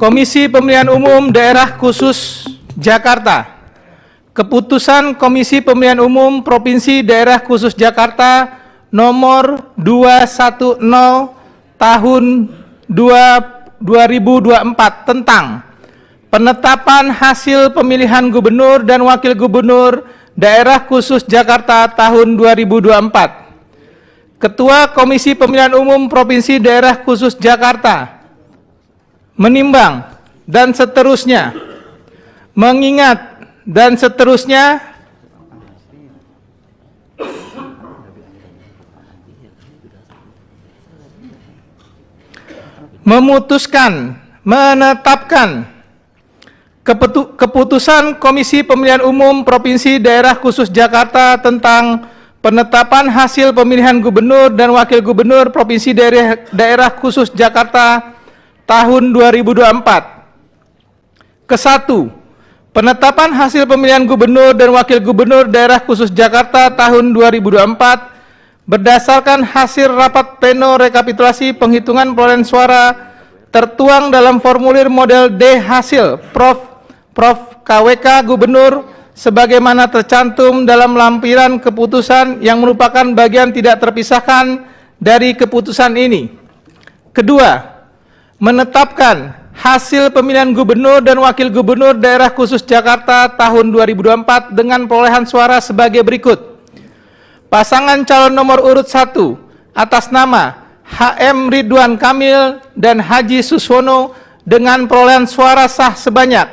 Komisi Pemilihan Umum Daerah Khusus Jakarta. Keputusan Komisi Pemilihan Umum Provinsi Daerah Khusus Jakarta nomor 210 tahun 2024 tentang penetapan hasil pemilihan gubernur dan wakil gubernur Daerah Khusus Jakarta tahun 2024. Ketua Komisi Pemilihan Umum Provinsi Daerah Khusus Jakarta menimbang dan seterusnya, mengingat dan seterusnya, memutuskan, menetapkan keputusan Komisi Pemilihan Umum Provinsi Daerah Khusus Jakarta tentang penetapan hasil pemilihan gubernur dan wakil gubernur Provinsi Daerah Khusus Jakarta tahun 2024. Kesatu, penetapan hasil pemilihan gubernur dan wakil gubernur Daerah Khusus Jakarta tahun 2024 berdasarkan hasil rapat pleno rekapitulasi penghitungan perolehan suara tertuang dalam formulir model D hasil Prof KWK Gubernur sebagaimana tercantum dalam lampiran keputusan yang merupakan bagian tidak terpisahkan dari keputusan ini. Kedua, menetapkan hasil pemilihan gubernur dan wakil gubernur Daerah Khusus Jakarta tahun 2024 dengan perolehan suara sebagai berikut. Pasangan calon nomor urut 1 atas nama HM Ridwan Kamil dan Haji Suswono dengan perolehan suara sah sebanyak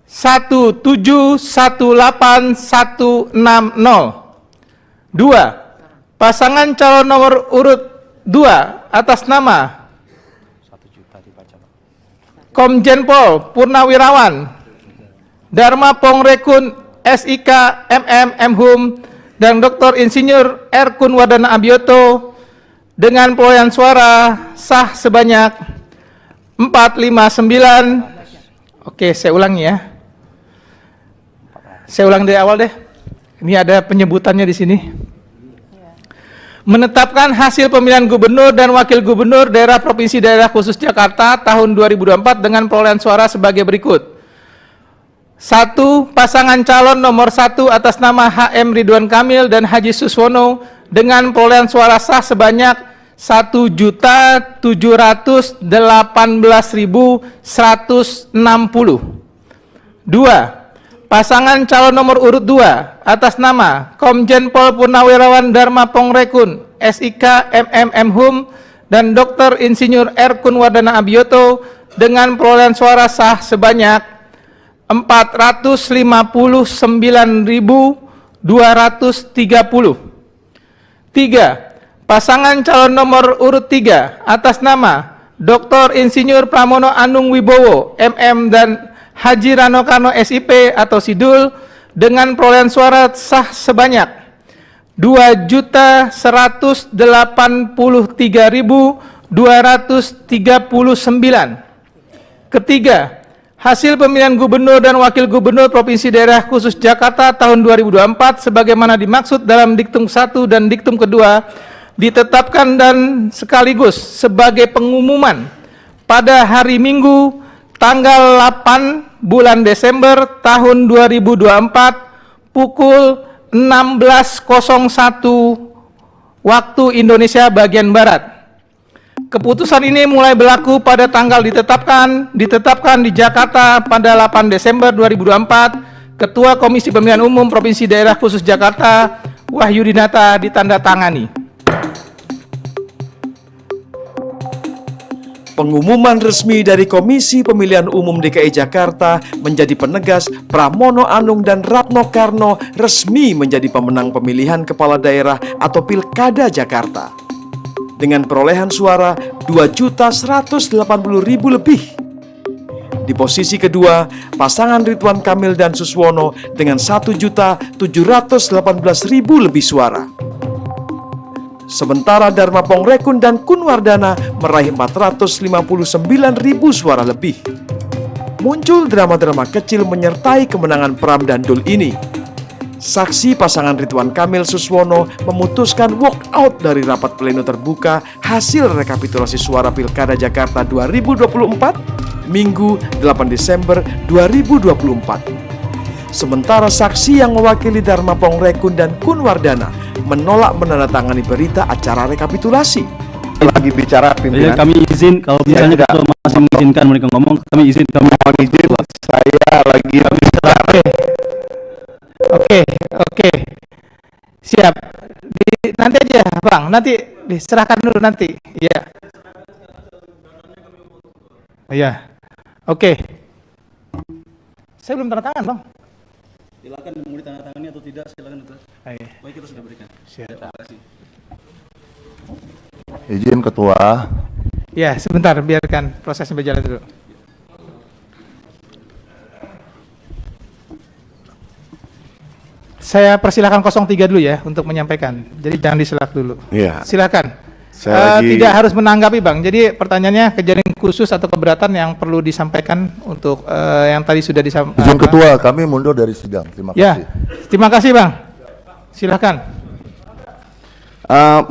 1718160. 2. Pasangan calon nomor urut 2 atas nama Komjen Pol Purnawirawan Dharma Pongrekun SIK MM Mhum dan Dr. Insinyur R. Kunwardana Abioto dengan perolehan suara sah sebanyak 459. Oke, saya ulangi ya. Saya ulang dari awal deh. Ini ada penyebutannya di sini. Menetapkan hasil pemilihan gubernur dan wakil gubernur daerah Provinsi Daerah Khusus Jakarta tahun 2024 dengan perolehan suara sebagai berikut. 1. Pasangan calon nomor 1 atas nama HM Ridwan Kamil dan Haji Suswono dengan perolehan suara sah sebanyak 1.718.160. 2. Pasangan calon nomor urut 2 atas nama Komjen Pol Purnawirawan Dharma Pongrekun SIK MM Mhum dan Dr. Insinyur R. Kunwardana Abioto dengan perolehan suara sah sebanyak 459.230. 3. Pasangan calon nomor urut 3 atas nama Dr. Insinyur Pramono Anung Wibowo MM dan Haji Rano Karno SIP atau Sidul dengan perolehan suara sah sebanyak 2.183.239. Ketiga, hasil pemilihan gubernur dan wakil gubernur Provinsi Daerah Khusus Jakarta tahun 2024 sebagaimana dimaksud dalam diktum 1 dan diktum kedua ditetapkan dan sekaligus sebagai pengumuman pada hari Minggu tanggal 8 bulan Desember tahun 2024 pukul 16.01 waktu Indonesia bagian Barat. Keputusan ini mulai berlaku pada tanggal ditetapkan di Jakarta pada 8 Desember 2024. Ketua Komisi Pemilihan Umum Provinsi Daerah Khusus Jakarta Wahyudinata ditandatangani. Pengumuman resmi dari Komisi Pemilihan Umum DKI Jakarta menjadi penegas Pramono Anung dan Ratno Karno resmi menjadi pemenang pemilihan kepala daerah atau Pilkada Jakarta dengan perolehan suara 2.180.000 lebih. Di posisi kedua, pasangan Ridwan Kamil dan Suswono dengan 1.718.000 lebih suara. Sementara Dharma Pongrekun dan Kunwardana meraih 459.000 suara lebih. Muncul drama-drama kecil menyertai kemenangan Pram dan Dul ini. Saksi pasangan Ridwan Kamil Suswono memutuskan walk out dari rapat pleno terbuka hasil rekapitulasi suara Pilkada Jakarta 2024 Minggu 8 Desember 2024. Sementara saksi yang mewakili Dharma Pongrekun dan Kunwardana menolak menandatangani berita acara rekapitulasi. Lagi bicara pimpinan. Kami izin kalau misalnya tidak. ketua masih mengizinkan mereka ngomong, kami izin kami Mohon izin, saya lagi bicara. Oke. Siap. Nanti aja, Bang. Nanti diserahkan dulu nanti. Iya. Iya. Oke. Saya belum tanda tangan, Bang. silakan mau ditandatangani atau tidak, silakan itu. Iya. Baik, kita sudah berikan. Siap. Terima kasih. Izin Ketua. Ya, sebentar, biarkan prosesnya berjalan dulu. Saya persilakan 03 dulu ya untuk menyampaikan. Jadi jangan diselak dulu. Iya. Silakan. Saya lagi- Tidak harus menanggapi, Bang. Jadi pertanyaannya kejadian khusus atau keberatan yang perlu disampaikan untuk yang tadi sudah disampaikan. Izin Ketua, kami mundur dari sidang. Terima Ya, kasih. terima kasih, Bang. Silakan.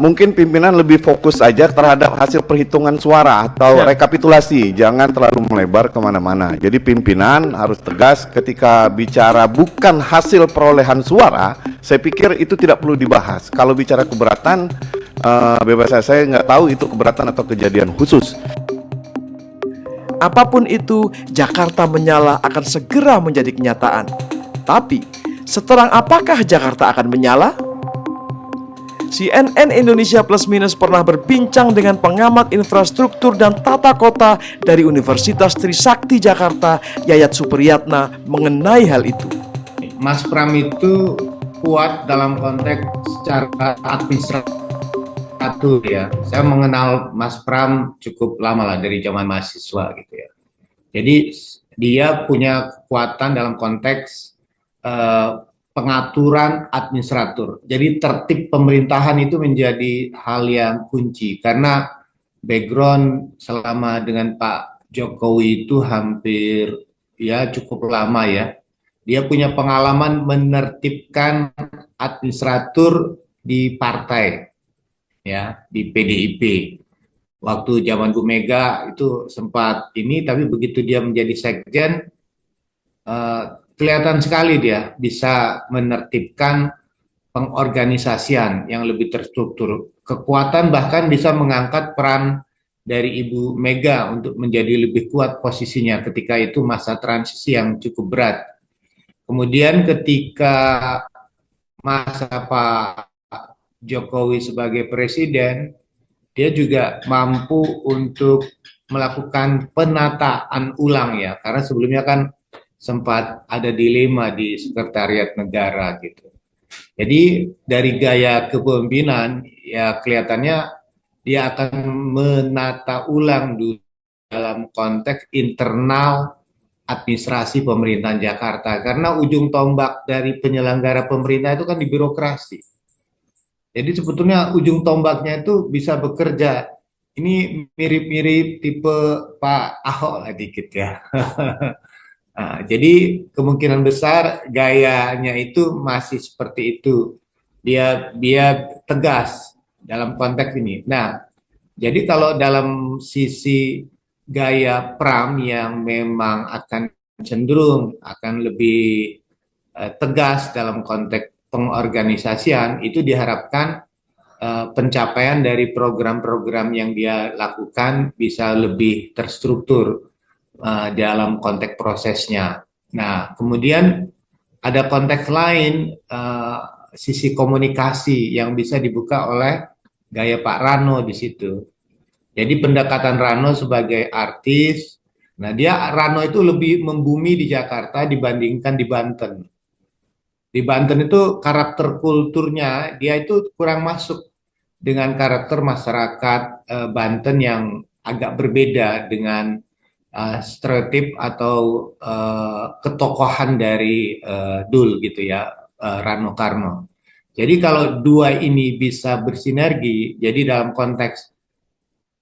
Mungkin pimpinan lebih fokus aja terhadap hasil perhitungan suara atau Siap. rekapitulasi, jangan terlalu melebar kemana-mana. Jadi pimpinan harus tegas ketika bicara bukan hasil perolehan suara, saya pikir itu tidak perlu dibahas. Kalau bicara keberatan, bebas saya nggak tahu itu keberatan atau kejadian khusus. Apapun itu, Jakarta menyala akan segera menjadi kenyataan. Tapi, seterang apakah Jakarta akan menyala? CNN Indonesia Plus Minus pernah berbincang dengan pengamat infrastruktur dan tata kota dari Universitas Trisakti Jakarta, Yayat Supriyatna, mengenai hal itu. Mas Pram itu kuat dalam konteks secara administratif ya. Saya mengenal Mas Pram cukup lama lah, dari zaman mahasiswa gitu ya. Jadi dia punya kekuatan dalam konteks pengaturan administratur. Jadi tertib pemerintahan itu menjadi hal yang kunci karena background selama dengan Pak Jokowi itu hampir ya cukup lama ya. Dia punya pengalaman menertibkan administratur di partai ya, di PDIP. Waktu zaman Bu Mega itu sempat ini, tapi begitu dia menjadi sekjen kelihatan sekali dia bisa menertibkan pengorganisasian yang lebih terstruktur. Kekuatan bahkan bisa mengangkat peran dari Ibu Mega untuk menjadi lebih kuat posisinya ketika itu masa transisi yang cukup berat. Kemudian ketika masa Pak Jokowi sebagai presiden, dia juga mampu untuk melakukan penataan ulang ya, karena sebelumnya kan sempat ada dilema di sekretariat negara gitu. Jadi dari gaya kepemimpinan ya kelihatannya dia akan menata ulang dulu dalam konteks internal administrasi pemerintahan Jakarta, karena ujung tombak dari penyelenggara pemerintah itu kan di birokrasi. Jadi sebetulnya ujung tombaknya itu bisa bekerja. Ini mirip-mirip tipe Pak Ahok lah dikit ya. Nah, jadi kemungkinan besar gayanya itu masih seperti itu. Dia tegas dalam konteks ini. Nah, jadi kalau dalam sisi gaya Pram yang memang akan cenderung akan lebih tegas dalam konteks pengorganisasian, itu diharapkan pencapaian dari program-program yang dia lakukan bisa lebih terstruktur dalam konteks prosesnya. Nah, kemudian ada konteks lain, sisi komunikasi yang bisa dibuka oleh gaya Pak Rano di situ. Jadi pendekatan Rano sebagai artis, nah Rano itu lebih membumi di Jakarta dibandingkan di Banten. Di Banten itu karakter kulturnya dia itu kurang masuk dengan karakter masyarakat Banten yang agak berbeda dengan stereotip atau ketokohan dari Dul gitu ya, Rano Karno. Jadi kalau dua ini bisa bersinergi, jadi dalam konteks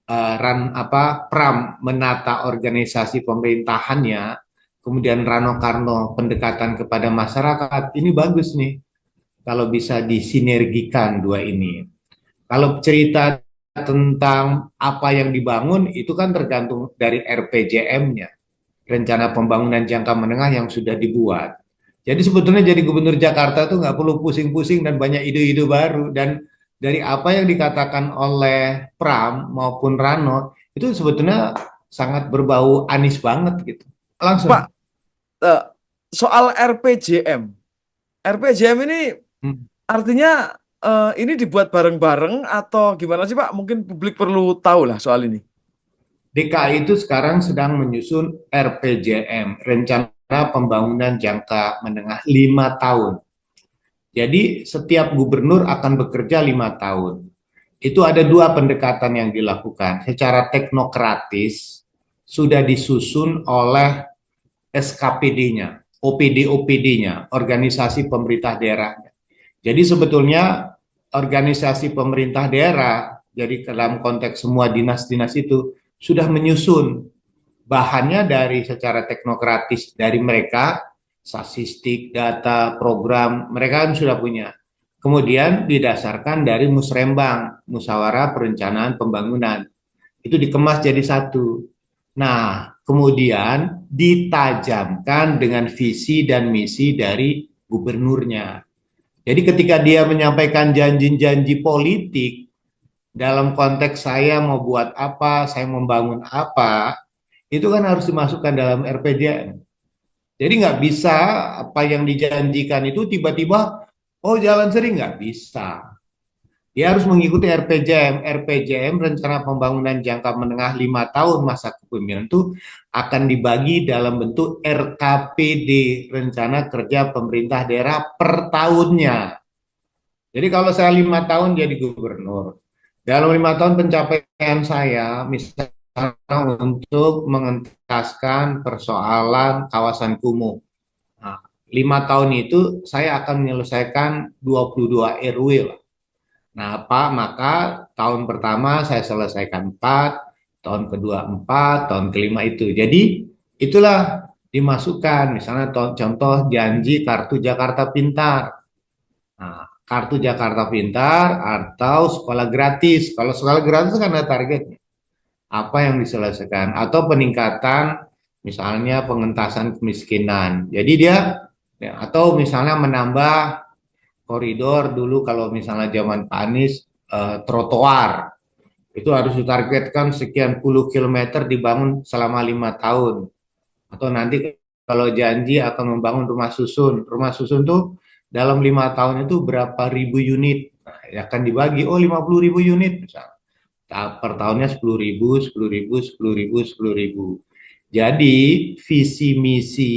Pram menata organisasi pemerintahannya, kemudian Rano Karno pendekatan kepada masyarakat, ini bagus nih kalau bisa disinergikan dua ini. Kalau cerita tentang apa yang dibangun itu kan tergantung dari RPJM-nya. rencana pembangunan jangka menengah yang sudah dibuat. Jadi sebetulnya jadi gubernur Jakarta tuh nggak perlu pusing-pusing dan banyak ide-ide baru. Dan dari apa yang dikatakan oleh Pram maupun Rano, itu sebetulnya sangat berbau Anies banget gitu. Pak, Langsung. eh, soal RPJM. RPJM ini Hmm. artinya ini dibuat bareng-bareng atau gimana sih Pak? Mungkin publik perlu tahu lah soal ini. DKI itu sekarang sedang menyusun RPJM, Rencana Pembangunan Jangka Menengah 5 tahun. Jadi setiap gubernur akan bekerja 5 tahun. Itu ada dua pendekatan yang dilakukan. Secara teknokratis sudah disusun oleh SKPD-nya, OPD-OPD-nya, organisasi pemerintah daerah. Jadi sebetulnya organisasi pemerintah daerah, jadi dalam konteks semua dinas-dinas itu sudah menyusun bahannya dari secara teknokratis dari mereka, statistik, data, program, mereka kan sudah punya. Kemudian didasarkan dari musrembang, musyawarah perencanaan pembangunan. Itu dikemas jadi satu. Nah, kemudian ditajamkan dengan visi dan misi dari gubernurnya. Jadi ketika dia menyampaikan janji-janji politik dalam konteks saya mau buat apa, saya membangun apa, itu kan harus dimasukkan dalam RPJM. Jadi nggak bisa apa yang dijanjikan itu tiba-tiba, oh jalan sering, nggak bisa. Dia harus mengikuti RPJM. RPJM, Rencana Pembangunan Jangka Menengah 5 tahun masa kepemimpinan itu akan dibagi dalam bentuk RKPD, Rencana Kerja Pemerintah Daerah per tahunnya. Jadi kalau saya 5 tahun jadi gubernur, dalam 5 tahun pencapaian saya, misalnya untuk mengentaskan persoalan kawasan kumuh. Nah, 5 tahun itu saya akan menyelesaikan 22 RW lah. Nah, Pak, maka tahun pertama saya selesaikan 4, tahun kedua 4, tahun kelima itu. Jadi itulah dimasukkan, misalnya contoh janji Kartu Jakarta Pintar. Nah, Kartu Jakarta Pintar atau sekolah gratis. Kalau sekolah gratis kan ada targetnya. Apa yang diselesaikan atau peningkatan misalnya pengentasan kemiskinan. Jadi dia ya, atau misalnya menambah koridor dulu kalau misalnya zaman Pak Anies trotoar itu harus ditargetkan sekian puluh kilometer dibangun selama 5 tahun. Atau nanti kalau janji akan membangun rumah susun tuh dalam 5 tahun itu berapa ribu unit, nah, akan dibagi, oh 50.000 unit misalnya. Per tahunnya 10.000, 10.000, 10.000, 10.000. Jadi visi misi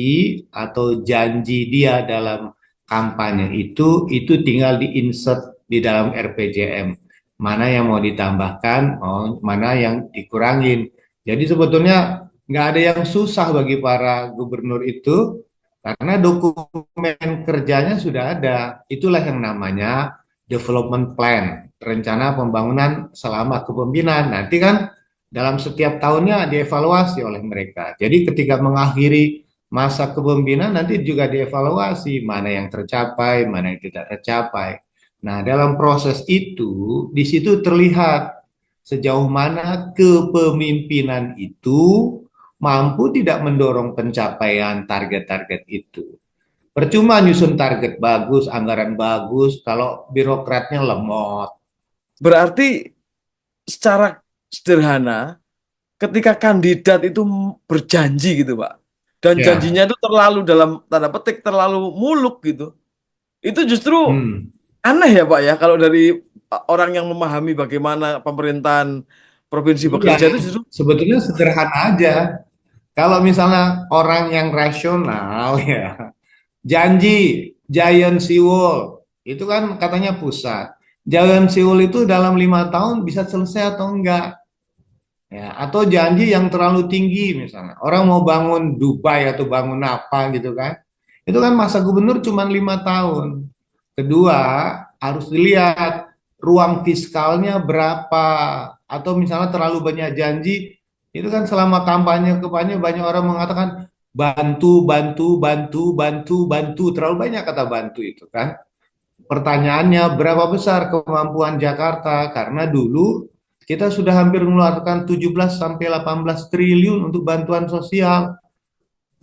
atau janji dia dalam kampanye itu tinggal diinsert di dalam RPJM. Mana yang mau ditambahkan, mana yang dikurangin. Jadi sebetulnya nggak ada yang susah bagi para gubernur itu karena dokumen kerjanya sudah ada. Itulah yang namanya development plan, rencana pembangunan selama kepemimpinan. Nanti kan dalam setiap tahunnya dievaluasi oleh mereka. Jadi ketika mengakhiri masa kepemimpinan nanti juga dievaluasi mana yang tercapai, mana yang tidak tercapai. Nah, dalam proses itu di situ terlihat sejauh mana kepemimpinan itu mampu tidak mendorong pencapaian target-target itu. Percuma nyusun target bagus, anggaran bagus, kalau birokratnya lemot. Berarti secara sederhana, ketika kandidat itu berjanji gitu Pak, dan Ya, janjinya itu terlalu dalam tanda petik terlalu muluk gitu, itu justru hmm. aneh ya Pak ya, kalau dari orang yang memahami bagaimana pemerintahan provinsi Iya, bekerja itu justru sebetulnya sederhana aja. Kalau misalnya orang yang rasional ya, janji Giant Seawall itu kan katanya pusat. Giant Seawall itu dalam 5 tahun bisa selesai atau enggak? Ya, atau janji yang terlalu tinggi misalnya. Orang mau bangun Dubai atau bangun apa gitu kan. Itu kan masa gubernur cuma 5 tahun. Kedua, harus dilihat ruang fiskalnya berapa. Atau misalnya terlalu banyak janji, itu kan selama kampanye banyak orang mengatakan bantu, bantu, bantu, bantu, bantu. Terlalu banyak kata bantu itu kan. Pertanyaannya berapa besar kemampuan Jakarta? Karena dulu kita sudah hampir mengeluarkan 17 sampai 18 triliun untuk bantuan sosial.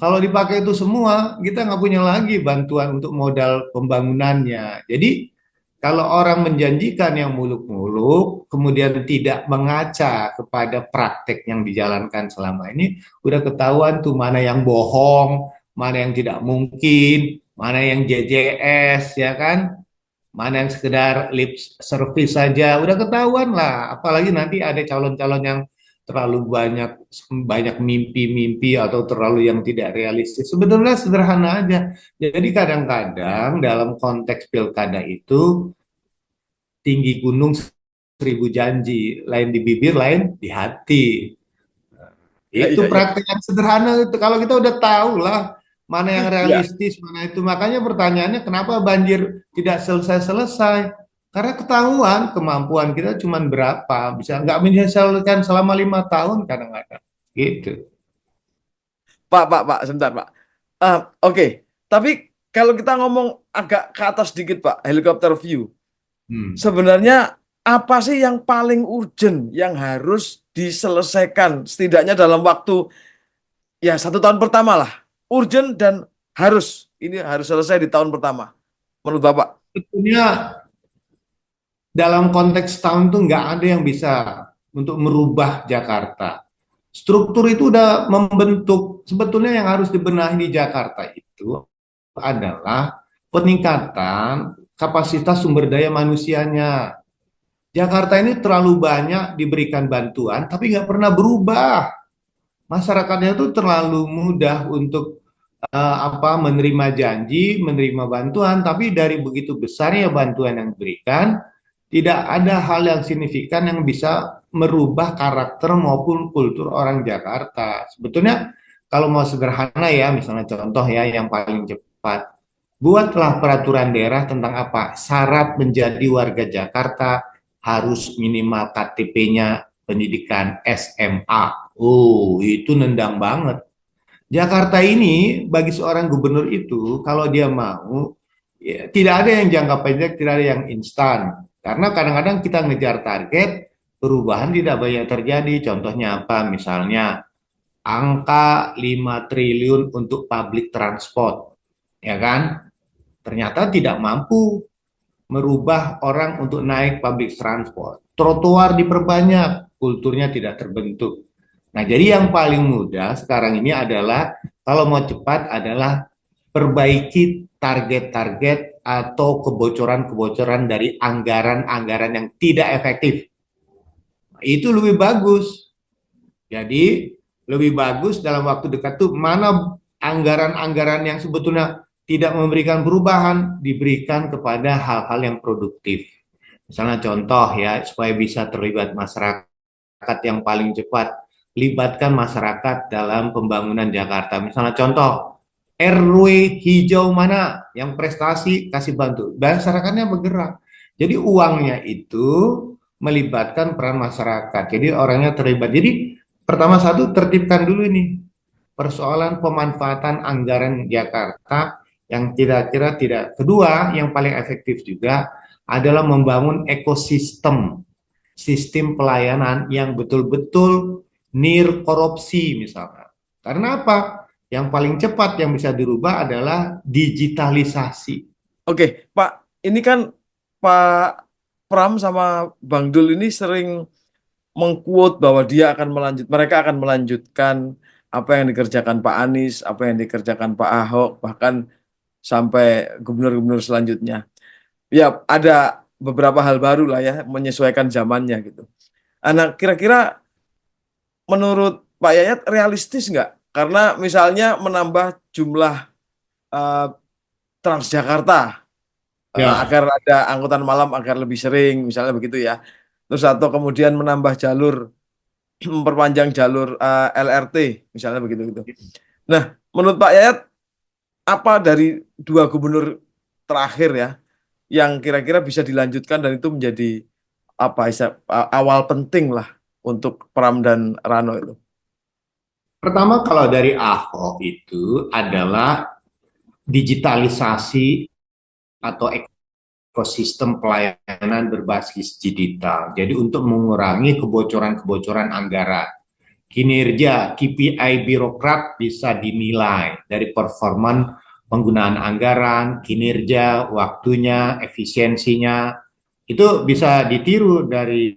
Kalau dipakai itu semua, kita nggak punya lagi bantuan untuk modal pembangunannya. Jadi kalau orang menjanjikan yang muluk-muluk, kemudian tidak mengaca kepada praktek yang dijalankan selama ini, udah ketahuan tuh mana yang bohong, mana yang tidak mungkin, mana yang JJS, ya kan? Mana yang sekedar lip service saja, udah ketahuan lah. Apalagi nanti ada calon-calon yang terlalu banyak banyak mimpi-mimpi atau terlalu yang tidak realistis. Sebenarnya sederhana aja. Jadi kadang-kadang dalam konteks pilkada itu tinggi gunung seribu janji, lain di bibir, lain di hati. Ya, Itu iya, iya. praktek yang sederhana itu. Kalau kita udah tahu lah mana yang Ya, realistis, mana itu. Makanya pertanyaannya kenapa banjir tidak selesai-selesai? Karena ketahuan kemampuan kita cuma berapa, bisa nggak menyelesaikan selama 5 tahun kadang-kadang. Gitu. Pak, sebentar, Pak. Oke, tapi kalau kita ngomong agak ke atas sedikit, Pak, helikopter view. Hmm. Sebenarnya apa sih yang paling urgent yang harus diselesaikan setidaknya dalam waktu ya 1 tahun pertama lah. Urgent dan harus ini harus selesai di tahun pertama. Menurut Bapak? Sebetulnya dalam konteks tahun tuh nggak ada yang bisa untuk merubah Jakarta. Struktur itu udah membentuk. Sebetulnya yang harus dibenahi di Jakarta itu adalah peningkatan kapasitas sumber daya manusianya. Jakarta ini terlalu banyak diberikan bantuan, tapi nggak pernah berubah. Masyarakatnya itu terlalu mudah untuk menerima janji, menerima bantuan, tapi dari begitu besarnya bantuan yang diberikan, tidak ada hal yang signifikan yang bisa merubah karakter maupun kultur orang Jakarta. Sebetulnya kalau mau sederhana ya, misalnya contoh ya yang paling cepat, buatlah peraturan daerah tentang apa? Syarat menjadi warga Jakarta harus minimal KTP-nya pendidikan SMA. Oh, itu nendang banget. Jakarta ini bagi seorang gubernur itu kalau dia mau ya, tidak ada yang jangka pendek, tidak ada yang instan. Karena kadang-kadang kita ngejar target, perubahan tidak banyak terjadi. Contohnya apa? Misalnya angka 5 triliun untuk public transport, ya kan? Ternyata tidak mampu merubah orang untuk naik public transport. Trotoar diperbanyak, kulturnya tidak terbentuk. Nah, jadi yang paling mudah sekarang ini adalah kalau mau cepat adalah perbaiki target-target atau kebocoran-kebocoran dari anggaran-anggaran yang tidak efektif. Itu lebih bagus. Jadi lebih bagus dalam waktu dekat tuh mana anggaran-anggaran yang sebetulnya tidak memberikan perubahan diberikan kepada hal-hal yang produktif. Misalnya contoh ya supaya bisa terlibat masyarakat yang paling cepat, libatkan masyarakat dalam pembangunan Jakarta. Misalnya contoh RW hijau mana yang prestasi kasih bantu, masyarakatnya bergerak. Jadi uangnya itu melibatkan peran masyarakat. Jadi orangnya terlibat. Jadi pertama satu tertibkan dulu ini persoalan pemanfaatan anggaran Jakarta yang kira-kira tidak. Kedua, yang paling efektif juga adalah membangun ekosistem sistem pelayanan yang betul-betul nir korupsi misalnya. Karena apa? Yang paling cepat yang bisa dirubah adalah digitalisasi. Oke, Pak, ini kan Pak Pram sama Bang Dul ini sering mengquote bahwa mereka akan melanjutkan apa yang dikerjakan Pak Anies, apa yang dikerjakan Pak Ahok, bahkan sampai gubernur-gubernur selanjutnya. Ya, ada beberapa hal baru lah ya, menyesuaikan zamannya gitu. Nah, kira-kira menurut Pak Yayat realistis nggak? Karena misalnya menambah jumlah eh, Transjakarta Ya, agar ada angkutan malam agar lebih sering, misalnya begitu ya. Terus atau kemudian menambah jalur, memperpanjang jalur LRT, misalnya begitu gitu. Nah, menurut Pak Yayat, apa dari dua gubernur terakhir ya yang kira-kira bisa dilanjutkan dan itu menjadi awal penting lah untuk Pram dan Rano itu? pertama kalau dari Ahok itu adalah digitalisasi atau ekosistem pelayanan berbasis digital. Jadi untuk mengurangi kebocoran-kebocoran anggaran. kinerja KPI birokrat bisa dinilai dari performan penggunaan anggaran, kinerja, waktunya, efisiensinya, itu bisa ditiru dari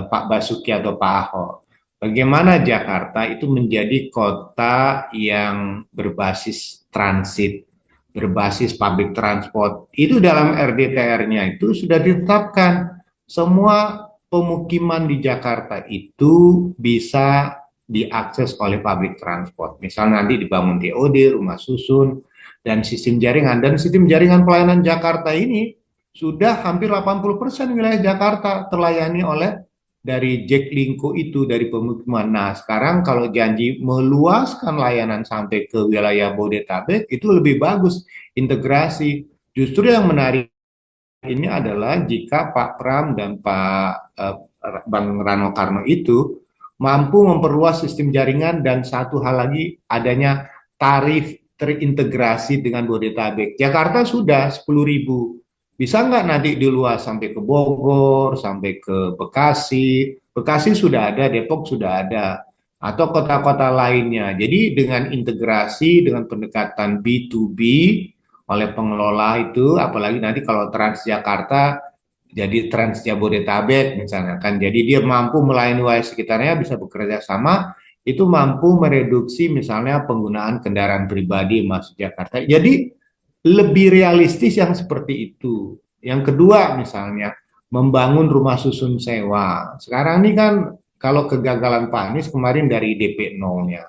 Pak Basuki atau Pak Ahok. Bagaimana Jakarta itu menjadi kota yang berbasis transit, berbasis public transport. Itu dalam RDTR-nya itu sudah ditetapkan semua pemukiman di Jakarta itu bisa diakses oleh public transport. Misalnya nanti dibangun TOD, rumah susun, dan sistem jaringan. Dan sistem jaringan pelayanan Jakarta ini sudah hampir 80% wilayah Jakarta terlayani oleh dari Jaklingko itu, dari pemukiman. Nah, sekarang kalau janji meluaskan layanan sampai ke wilayah Bodetabek, itu lebih bagus integrasi. Justru yang menarik ini adalah jika Pak Pram dan Bang Rano Karno itu mampu memperluas sistem jaringan, dan satu hal lagi, adanya tarif terintegrasi dengan Bodetabek. Jakarta sudah 10.000. Bisa nggak nanti diluas sampai ke Bogor, sampai ke Bekasi? Bekasi sudah ada, Depok sudah ada, atau kota-kota lainnya. Jadi dengan integrasi, dengan pendekatan B2B oleh pengelola itu, apalagi nanti kalau Transjakarta jadi Trans Jabodetabek misalnya kan, jadi dia mampu melayani wilayah sekitarnya, bisa bekerja sama, itu mampu mereduksi misalnya penggunaan kendaraan pribadi masuk Jakarta. Jadi lebih realistis yang seperti itu. Yang kedua misalnya membangun rumah susun sewa. Sekarang ini kan kalau kegagalan Pak Anies kemarin dari DP 0-nya.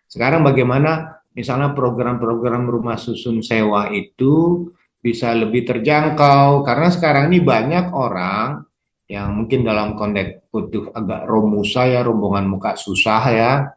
Sekarang bagaimana misalnya program-program rumah susun sewa itu bisa lebih terjangkau, karena sekarang ini banyak orang yang mungkin dalam konteks butuh agak romusa ya, rombongan muka susah ya.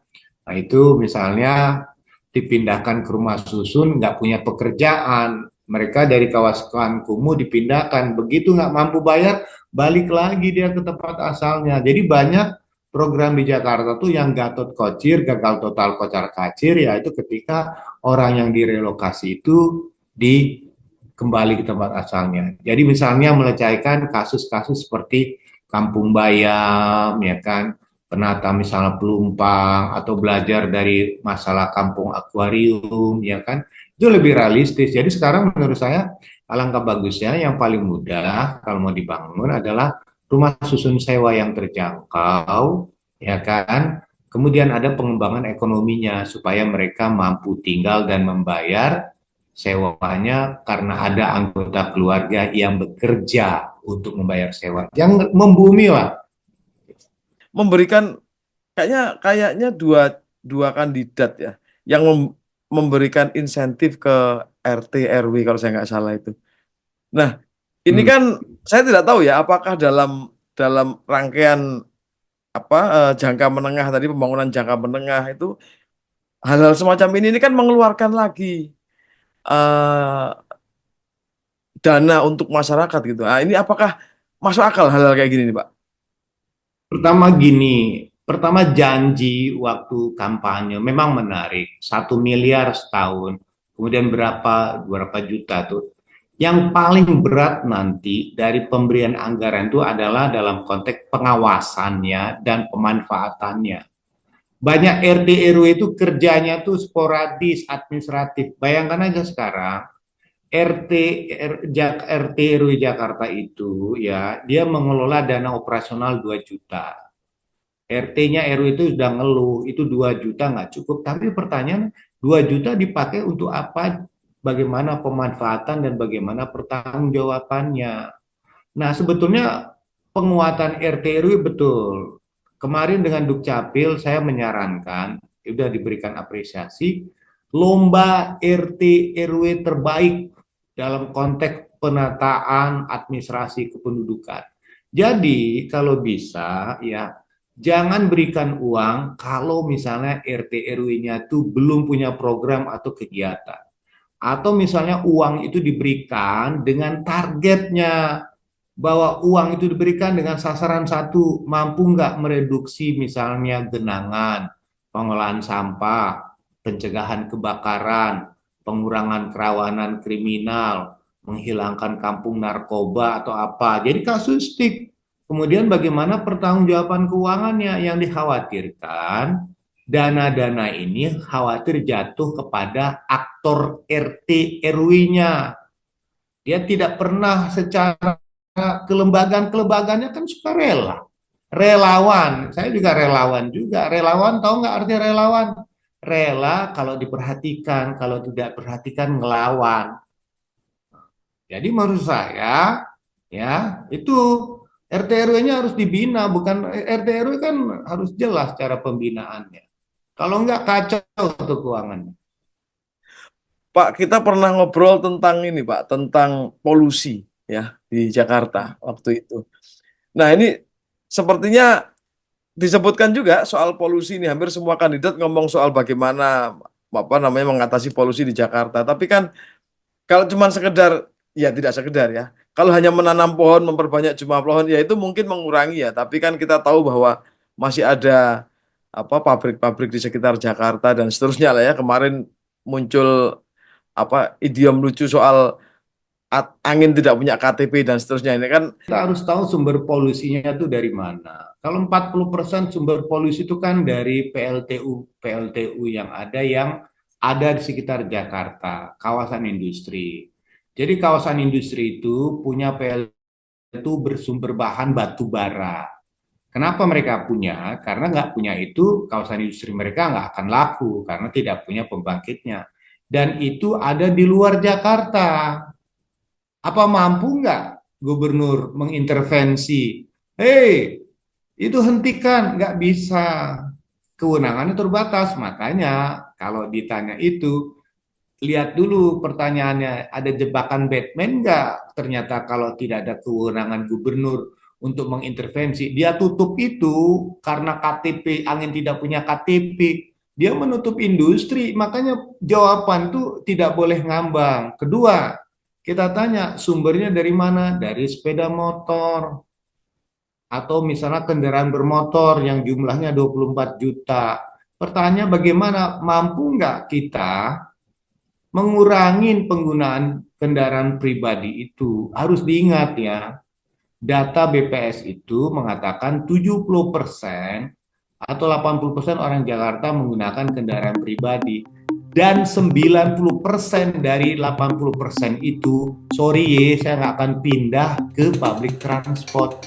Nah itu misalnya dipindahkan ke rumah susun, nggak punya pekerjaan, mereka dari kawasan kumuh dipindahkan, begitu nggak mampu bayar, balik lagi dia ke tempat asalnya. Jadi banyak program di Jakarta tuh yang gatot kocir, gagal total kocar kacir, yaitu ketika orang yang direlokasi itu kembali ke tempat asalnya. Jadi misalnya melecehkan kasus-kasus seperti Kampung Bayam, ya kan, penata misalnya Pelumpang, atau belajar dari masalah kampung akuarium, ya kan, itu lebih realistis. Jadi sekarang menurut saya alangkah bagusnya yang paling mudah kalau mau dibangun adalah rumah susun sewa yang terjangkau, ya kan, kemudian ada pengembangan ekonominya supaya mereka mampu tinggal dan membayar sewanya karena ada anggota keluarga yang bekerja untuk membayar sewa. Yang membumi lah. Memberikan kayaknya dua kandidat ya yang memberikan insentif ke RT RW kalau saya nggak salah itu. Nah, ini kan saya tidak tahu ya apakah dalam rangkaian jangka menengah tadi, pembangunan jangka menengah itu hal-hal semacam ini kan mengeluarkan lagi eh, dana untuk masyarakat gitu. Nah, ini apakah masuk akal hal-hal kayak gini nih, Pak? Pertama janji waktu kampanye memang menarik, 1 miliar setahun, kemudian berapa juta tuh. Yang paling berat nanti dari pemberian anggaran itu adalah dalam konteks pengawasannya dan pemanfaatannya. Banyak RT RW itu kerjanya tuh sporadis, administratif. Bayangkan aja sekarang RT RW Jakarta itu ya, dia mengelola dana operasional 2 juta. RT-nya RW itu sudah ngeluh, itu 2 juta nggak cukup. Tapi pertanyaan, 2 juta dipakai untuk apa? Bagaimana pemanfaatan dan bagaimana pertanggungjawabannya? Nah, sebetulnya penguatan RT RW betul. Kemarin dengan Dukcapil saya menyarankan, sudah diberikan apresiasi, lomba RT RW terbaik dalam konteks penataan administrasi kependudukan. Jadi kalau bisa ya, jangan berikan uang kalau misalnya RT RW-nya itu belum punya program atau kegiatan. Atau misalnya uang itu diberikan dengan targetnya, bahwa uang itu diberikan dengan sasaran satu, mampu nggak mereduksi misalnya genangan, pengolahan sampah, pencegahan kebakaran, pengurangan kerawanan kriminal, menghilangkan kampung narkoba atau apa. Jadi kasustik. Kemudian bagaimana pertanggungjawaban keuangannya, yang dikhawatirkan dana-dana ini khawatir jatuh kepada aktor RT RW-nya. Dia tidak pernah secara kelembagaan-kelembagaannya kan sukarela. Relawan, saya juga relawan juga. Relawan, tahu nggak arti relawan? Rela kalau diperhatikan, kalau tidak perhatikan ngelawan. Jadi menurut saya, ya itu RT RW-nya harus dibina, bukan RT RW kan harus jelas cara pembinaannya. Kalau nggak kacau tuh keuangannya. Pak, kita pernah ngobrol tentang ini, Pak, tentang polusi ya di Jakarta waktu itu. Nah, ini sepertinya disebutkan juga soal polusi ini. Hampir semua kandidat ngomong soal bagaimana apa namanya mengatasi polusi di Jakarta. Tapi kan kalau cuma sekedar, ya tidak sekedar ya. Kalau hanya menanam pohon, memperbanyak jumlah pohon, ya itu mungkin mengurangi ya. Tapi kan kita tahu bahwa masih ada apa pabrik-pabrik di sekitar Jakarta dan seterusnya lah ya. Kemarin muncul apa idiom lucu soal angin tidak punya KTP dan seterusnya ini kan. Kita harus tahu sumber polusinya itu dari mana. Kalau 40% sumber polusi itu kan dari PLTU yang ada di sekitar Jakarta, kawasan industri. Jadi kawasan industri itu punya PLTU bersumber bahan batu bara. Kenapa mereka punya? Karena nggak punya itu, kawasan industri mereka nggak akan laku karena tidak punya pembangkitnya. Dan itu ada di luar Jakarta. Apa mampu nggak gubernur mengintervensi? Hei, itu hentikan, nggak bisa. Kewenangannya terbatas. Makanya kalau ditanya itu, lihat dulu pertanyaannya, ada jebakan Batman nggak? Ternyata kalau tidak ada kewenangan gubernur untuk mengintervensi, dia tutup itu karena KTP, angin tidak punya KTP. Dia menutup industri, makanya jawaban tuh tidak boleh ngambang. Kedua, kita tanya sumbernya dari mana? Dari sepeda motor. Atau misalnya kendaraan bermotor yang jumlahnya 24 juta. Pertanyaannya bagaimana? Mampu nggak kita mengurangi penggunaan kendaraan pribadi itu? Harus diingat ya, data BPS itu mengatakan 70% atau 80% orang Jakarta menggunakan kendaraan pribadi. Dan 90% dari 80% itu, sorry ya, saya nggak akan pindah ke public transport.